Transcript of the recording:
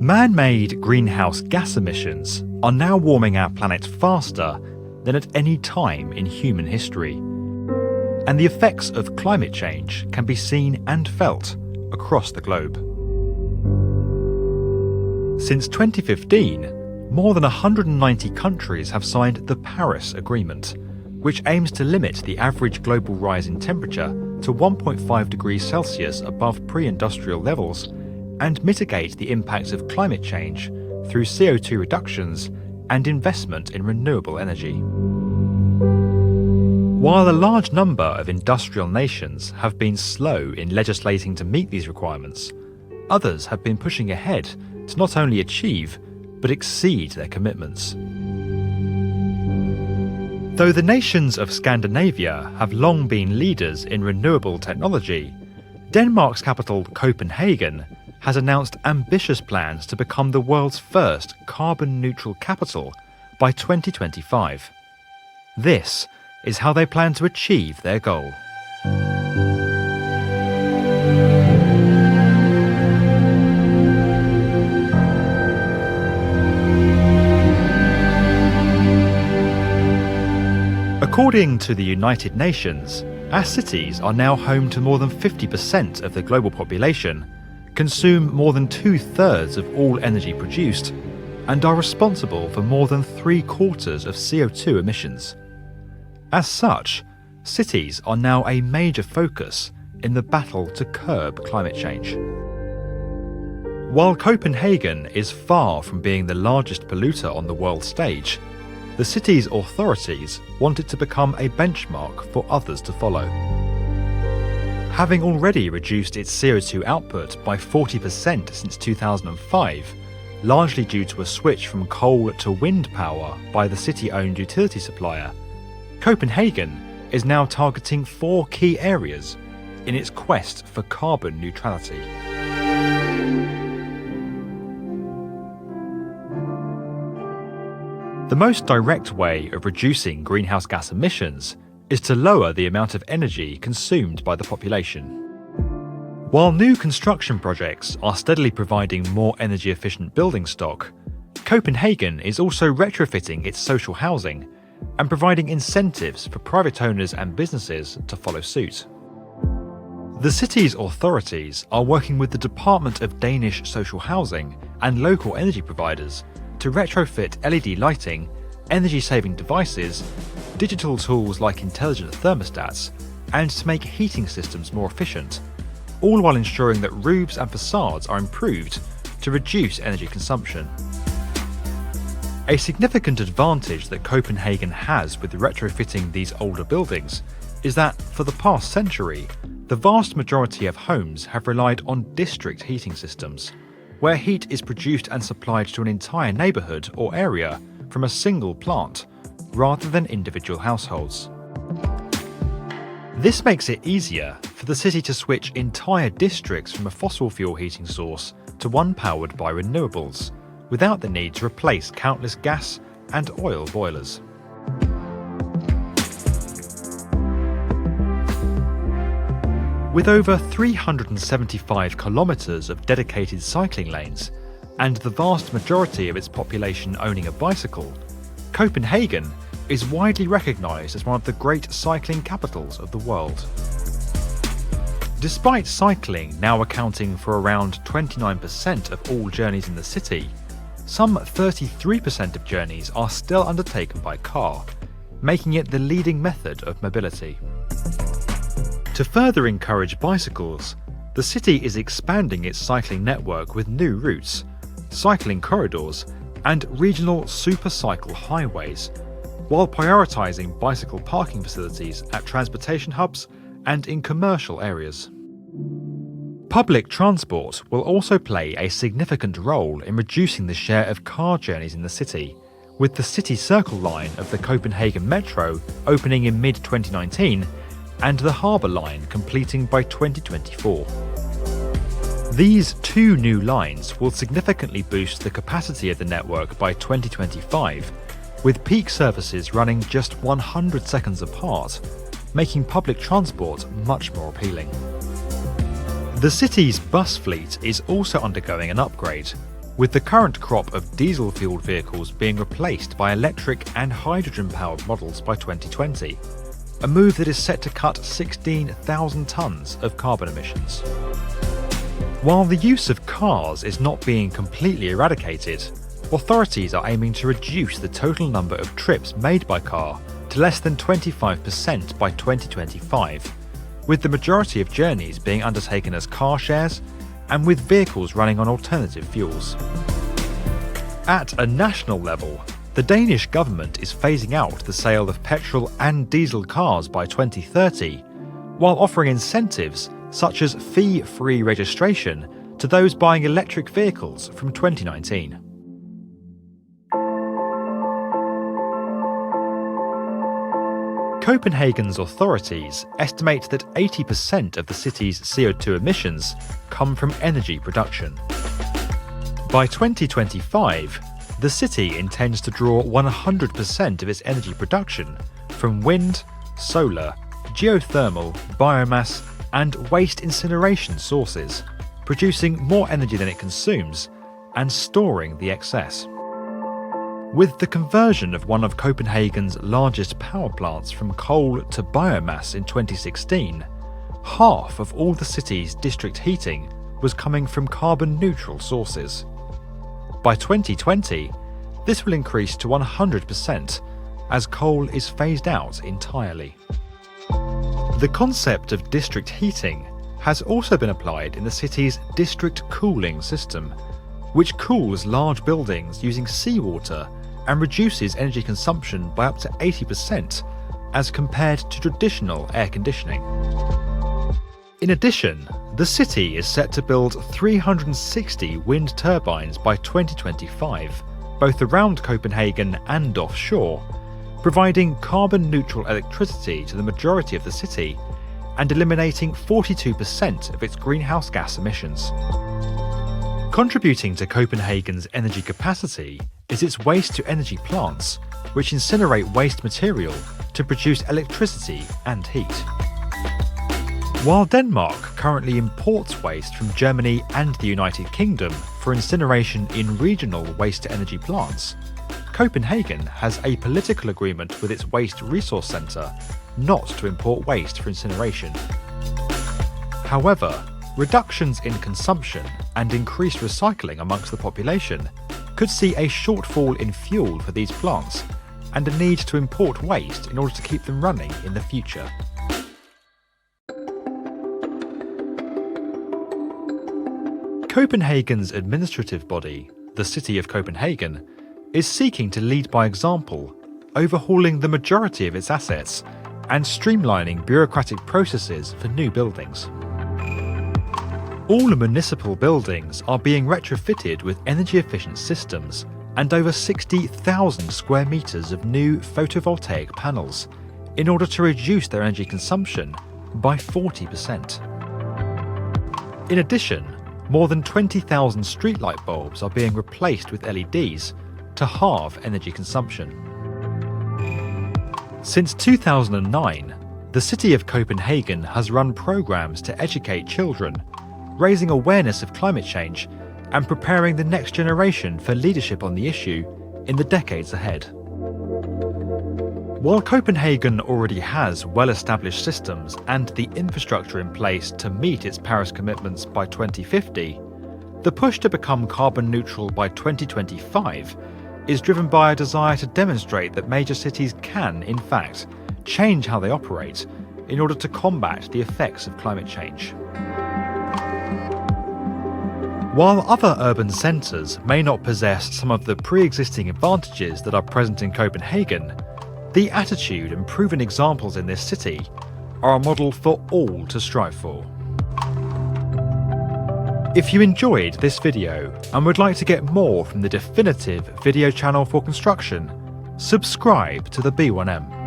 Man-made greenhouse gas emissions are now warming our planet faster than at any time in human history. And the effects of climate change can be seen and felt across the globe. Since 2015, more than 190 countries have signed the Paris Agreement, which aims to limit the average global rise in temperature to 1.5 degrees Celsius above pre-industrial levels and mitigate the impacts of climate change through CO2 reductions and investment in renewable energy. While a large number of industrial nations have been slow in legislating to meet these requirements, others have been pushing ahead to not only achieve, but exceed their commitments. Though the nations of Scandinavia have long been leaders in renewable technology, Denmark's capital Copenhagen has announced ambitious plans to become the world's first carbon-neutral capital by 2025. This is how they plan to achieve their goal. According to the United Nations, our cities are now home to more than 50% of the global population, consume more than 2/3 of all energy produced, and are responsible for more than 3/4 of CO2 emissions. As such, cities are now a major focus in the battle to curb climate change. While Copenhagen is far from being the largest polluter on the world stage, the city's authorities want it to become a benchmark for others to follow. Having already reduced its CO2 output by 40% since 2005, largely due to a switch from coal to wind power by the city-owned utility supplier, Copenhagen is now targeting 4 key areas in its quest for carbon neutrality. The most direct way of reducing greenhouse gas emissions is to lower the amount of energy consumed by the population. While new construction projects are steadily providing more energy-efficient building stock, Copenhagen is also retrofitting its social housing and providing incentives for private owners and businesses to follow suit. The city's authorities are working with the Department of Danish Social Housing and local energy providers to retrofit LED lighting, energy-saving devices, digital tools like intelligent thermostats, and to make heating systems more efficient, all while ensuring that roofs and facades are improved to reduce energy consumption. A significant advantage that Copenhagen has with retrofitting these older buildings is that, for the past century, the vast majority of homes have relied on district heating systems, where heat is produced and supplied to an entire neighbourhood or area from a single plant, rather than individual households. This makes it easier for the city to switch entire districts from a fossil fuel heating source to one powered by renewables, without the need to replace countless gas and oil boilers. With over 375 kilometres of dedicated cycling lanes, and the vast majority of its population owning a bicycle, Copenhagen is widely recognised as one of the great cycling capitals of the world. Despite cycling now accounting for around 29% of all journeys in the city, some 33% of journeys are still undertaken by car, making it the leading method of mobility. To further encourage bicycles, the city is expanding its cycling network with new routes, cycling corridors, and regional supercycle highways, while prioritising bicycle parking facilities at transportation hubs and in commercial areas. Public transport will also play a significant role in reducing the share of car journeys in the city, with the City Circle line of the Copenhagen Metro opening in mid-2019 and the Harbour line completing by 2024. These 2 new lines will significantly boost the capacity of the network by 2025, with peak services running just 100 seconds apart, making public transport much more appealing. The city's bus fleet is also undergoing an upgrade, with the current crop of diesel-fueled vehicles being replaced by electric and hydrogen-powered models by 2020, a move that is set to cut 16,000 tonnes of carbon emissions. While the use of cars is not being completely eradicated, authorities are aiming to reduce the total number of trips made by car to less than 25% by 2025, with the majority of journeys being undertaken as car shares and with vehicles running on alternative fuels. At a national level, the Danish government is phasing out the sale of petrol and diesel cars by 2030, while offering incentives such as fee-free registration to those buying electric vehicles from 2019. Copenhagen's authorities estimate that 80% of the city's CO2 emissions come from energy production. By 2025, the city intends to draw 100% of its energy production from wind, solar, geothermal, biomass, and waste incineration sources, producing more energy than it consumes and storing the excess. With the conversion of one of Copenhagen's largest power plants from coal to biomass in 2016, half of all the city's district heating was coming from carbon-neutral sources. By 2020, this will increase to 100% as coal is phased out entirely. The concept of district heating has also been applied in the city's district cooling system, which cools large buildings using seawater and reduces energy consumption by up to 80% as compared to traditional air conditioning. In addition, the city is set to build 360 wind turbines by 2025, both around Copenhagen and offshore, providing carbon-neutral electricity to the majority of the city and eliminating 42% of its greenhouse gas emissions. Contributing to Copenhagen's energy capacity is its waste-to-energy plants, which incinerate waste material to produce electricity and heat. While Denmark currently imports waste from Germany and the United Kingdom for incineration in regional waste-to-energy plants, Copenhagen has a political agreement with its Waste Resource Centre not to import waste for incineration. However, reductions in consumption and increased recycling amongst the population could see a shortfall in fuel for these plants and a need to import waste in order to keep them running in the future. Copenhagen's administrative body, the City of Copenhagen, is seeking to lead by example, overhauling the majority of its assets and streamlining bureaucratic processes for new buildings. All municipal buildings are being retrofitted with energy-efficient systems and over 60,000 square meters of new photovoltaic panels in order to reduce their energy consumption by 40%. In addition, more than 20,000 streetlight bulbs are being replaced with LEDs to halve energy consumption. Since 2009, the City of Copenhagen has run programs to educate children, raising awareness of climate change and preparing the next generation for leadership on the issue in the decades ahead. While Copenhagen already has well-established systems and the infrastructure in place to meet its Paris commitments by 2050, the push to become carbon neutral by 2025 is driven by a desire to demonstrate that major cities can, in fact, change how they operate in order to combat the effects of climate change. While other urban centres may not possess some of the pre-existing advantages that are present in Copenhagen, the attitude and proven examples in this city are a model for all to strive for. If you enjoyed this video and would like to get more from the definitive video channel for construction, subscribe to the B1M.